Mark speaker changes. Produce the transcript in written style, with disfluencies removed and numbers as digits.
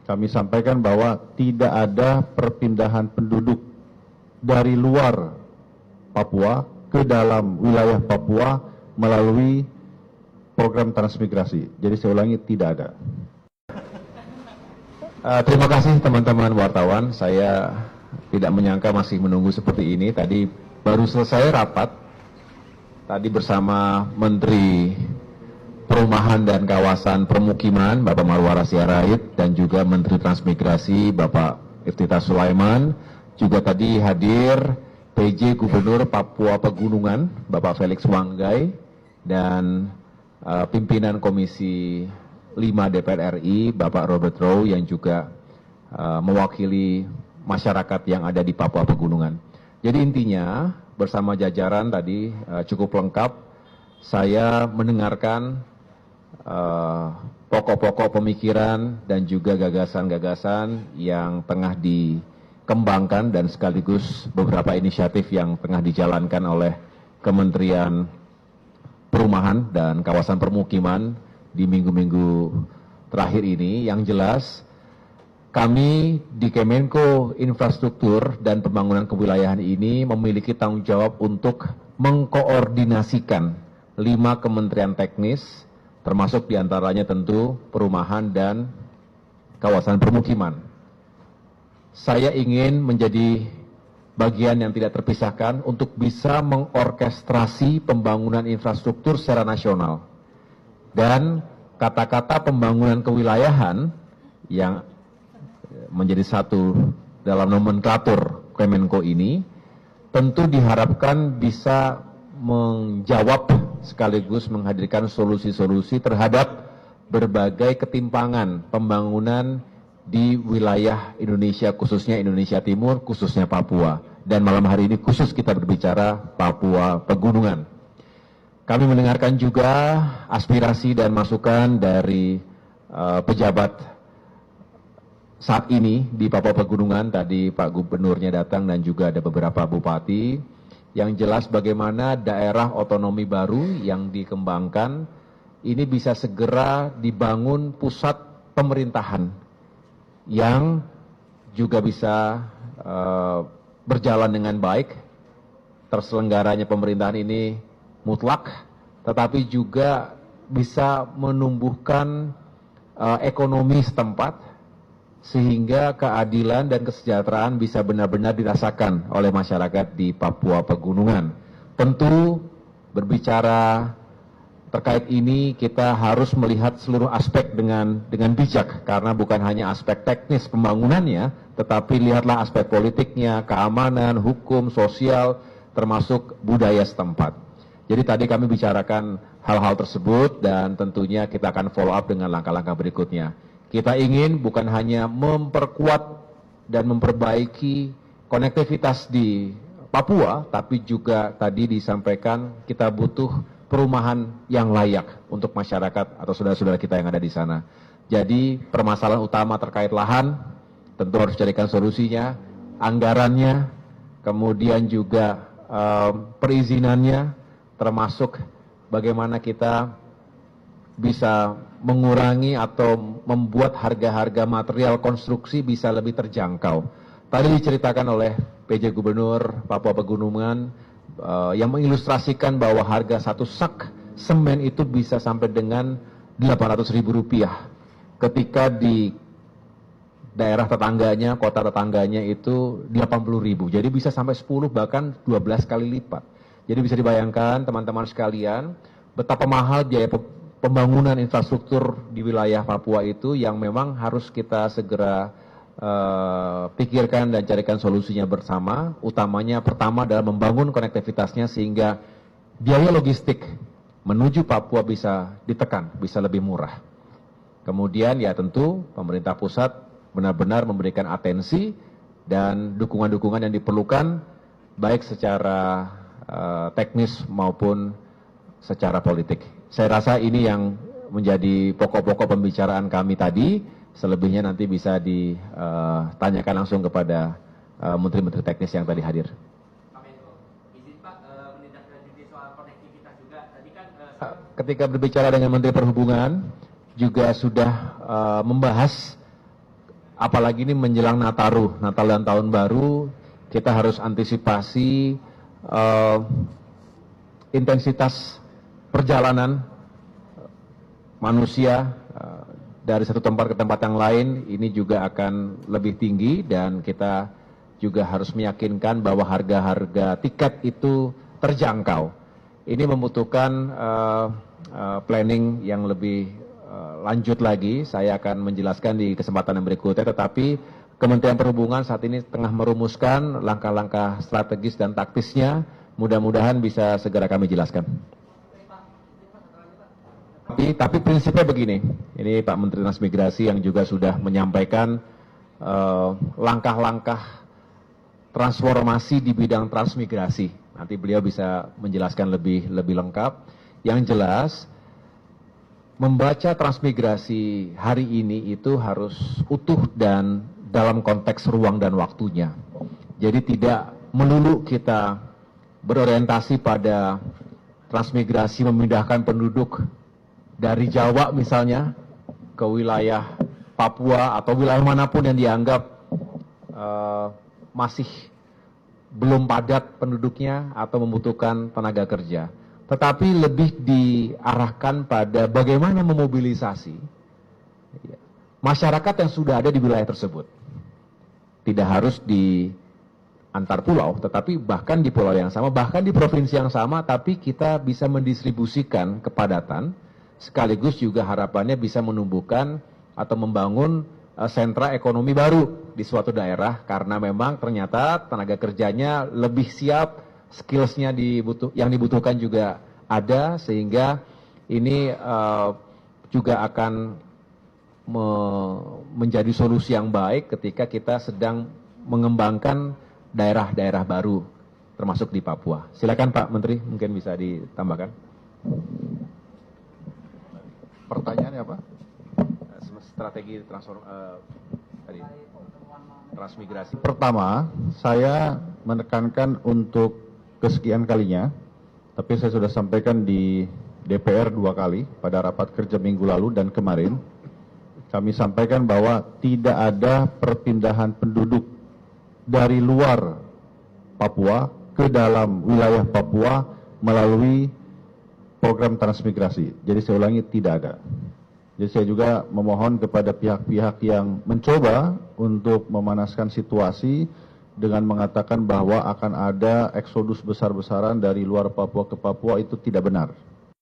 Speaker 1: kami sampaikan bahwa tidak ada perpindahan penduduk dari luar Papua ke dalam wilayah Papua melalui program transmigrasi. Jadi saya ulangi, tidak ada. Terima kasih teman-teman wartawan. Saya tidak menyangka masih menunggu seperti ini. Tadi baru selesai rapat. Tadi bersama Menteri Perumahan dan Kawasan Permukiman, Bapak Marwara Sirait, dan juga Menteri Transmigrasi, Bapak Iftithar Sulaiman. Juga tadi hadir PJ Gubernur Papua Pegunungan, Bapak Felix Wanggai, dan pimpinan Komisi 5 DPR RI, Bapak Robert Rowe, yang juga mewakili masyarakat yang ada di Papua Pegunungan. Jadi intinya, bersama jajaran tadi cukup lengkap, saya mendengarkan pokok-pokok pemikiran dan juga gagasan-gagasan yang tengah dikembangkan dan sekaligus beberapa inisiatif yang tengah dijalankan oleh Kementerian Perumahan dan Kawasan Permukiman di minggu-minggu terakhir ini. Yang jelas, kami di Kemenko Infrastruktur dan Pembangunan Kewilayahan ini memiliki tanggung jawab untuk mengkoordinasikan 5 kementerian teknis, termasuk diantaranya tentu perumahan dan kawasan permukiman. Saya ingin menjadi bagian yang tidak terpisahkan untuk bisa mengorkestrasi pembangunan infrastruktur secara nasional. Dan kata-kata pembangunan kewilayahan yang menjadi satu dalam nomenklatur Kemenko ini tentu diharapkan bisa menjawab sekaligus menghadirkan solusi-solusi terhadap berbagai ketimpangan pembangunan di wilayah Indonesia, khususnya Indonesia Timur, khususnya Papua. Dan malam hari ini khusus kita berbicara Papua Pegunungan. Kami mendengarkan juga aspirasi dan masukan dari pejabat saat ini di Papua Pegunungan. Tadi Pak Gubernurnya datang dan juga ada beberapa bupati. Yang jelas bagaimana daerah otonomi baru yang dikembangkan ini bisa segera dibangun pusat pemerintahan yang juga bisa berjalan dengan baik. Terselenggaranya pemerintahan ini mutlak, tetapi juga bisa menumbuhkan ekonomi setempat, sehingga keadilan dan kesejahteraan bisa benar-benar dirasakan oleh masyarakat di Papua Pegunungan. Tentu berbicara terkait ini kita harus melihat seluruh aspek dengan bijak, karena bukan hanya aspek teknis pembangunannya, tetapi lihatlah aspek politiknya, keamanan, hukum, sosial, termasuk budaya setempat. Jadi tadi kami bicarakan hal-hal tersebut dan tentunya kita akan follow up dengan langkah-langkah berikutnya. Kita ingin bukan hanya memperkuat dan memperbaiki konektivitas di Papua, tapi juga tadi disampaikan kita butuh perumahan yang layak untuk masyarakat atau saudara-saudara kita yang ada di sana. Jadi permasalahan utama terkait lahan tentu harus carikan solusinya, anggarannya, kemudian juga perizinannya, termasuk bagaimana kita bisa mengurangi atau membuat harga-harga material konstruksi bisa lebih terjangkau. Tadi diceritakan oleh PJ Gubernur Papua Pegunungan yang mengilustrasikan bahwa harga satu sak semen itu bisa sampai dengan Rp800.000. Ketika di daerah tetangganya, kota tetangganya itu Rp80.000. Jadi bisa sampai 10 bahkan 12 kali lipat. Jadi bisa dibayangkan teman-teman sekalian betapa mahal biaya pembangunan infrastruktur di wilayah Papua itu yang memang harus kita segera pikirkan dan carikan solusinya bersama. Utamanya pertama adalah membangun konektivitasnya sehingga biaya logistik menuju Papua bisa ditekan, bisa lebih murah. Kemudian ya tentu pemerintah pusat benar-benar memberikan atensi dan dukungan-dukungan yang diperlukan baik secara teknis maupun secara politik. Saya rasa ini yang menjadi pokok-pokok pembicaraan kami tadi. Selebihnya nanti bisa ditanyakan langsung kepada menteri-menteri teknis yang tadi hadir. Ketika berbicara dengan Menteri Perhubungan juga sudah membahas apalagi ini menjelang Nataru, Natal dan Tahun Baru, kita harus antisipasi intensitas perjalanan manusia dari satu tempat ke tempat yang lain ini juga akan lebih tinggi, dan kita juga harus meyakinkan bahwa harga-harga tiket itu terjangkau. Ini membutuhkan planning yang lebih lanjut lagi. Saya akan menjelaskan di kesempatan yang berikutnya, tetapi Kementerian Perhubungan saat ini tengah merumuskan langkah-langkah strategis dan taktisnya. Mudah-mudahan bisa segera kami jelaskan. Tapi prinsipnya begini, ini Pak Menteri Transmigrasi yang juga sudah menyampaikan langkah-langkah transformasi di bidang transmigrasi. Nanti beliau bisa menjelaskan lebih lengkap. Yang jelas, membaca transmigrasi hari ini itu harus utuh dan dalam konteks ruang dan waktunya. Jadi tidak melulu kita berorientasi pada transmigrasi memindahkan penduduk dari Jawa misalnya ke wilayah Papua atau wilayah manapun yang dianggap masih belum padat penduduknya atau membutuhkan tenaga kerja. Tetapi lebih diarahkan pada bagaimana memobilisasi masyarakat yang sudah ada di wilayah tersebut. Tidak harus di antar pulau, tetapi bahkan di pulau yang sama, bahkan di provinsi yang sama, tapi kita bisa mendistribusikan kepadatan, sekaligus juga harapannya bisa menumbuhkan atau membangun sentra ekonomi baru di suatu daerah, karena memang ternyata tenaga kerjanya lebih siap, skillsnya yang dibutuhkan juga ada, sehingga ini juga akan menjadi solusi yang baik ketika kita sedang mengembangkan daerah-daerah baru, termasuk di Papua. Silakan Pak Menteri, mungkin bisa ditambahkan.
Speaker 2: Pertanyaannya apa?
Speaker 1: Strategi transmigrasi.
Speaker 2: Pertama, saya menekankan untuk kesekian kalinya, tapi saya sudah sampaikan di DPR 2 kali pada rapat kerja minggu lalu dan kemarin. Kami sampaikan bahwa tidak ada perpindahan penduduk dari luar Papua ke dalam wilayah Papua melalui program transmigrasi. Jadi saya ulangi, tidak ada. Jadi saya juga memohon kepada pihak-pihak yang mencoba untuk memanaskan situasi dengan mengatakan bahwa akan ada eksodus besar-besaran dari luar Papua ke Papua, itu tidak benar.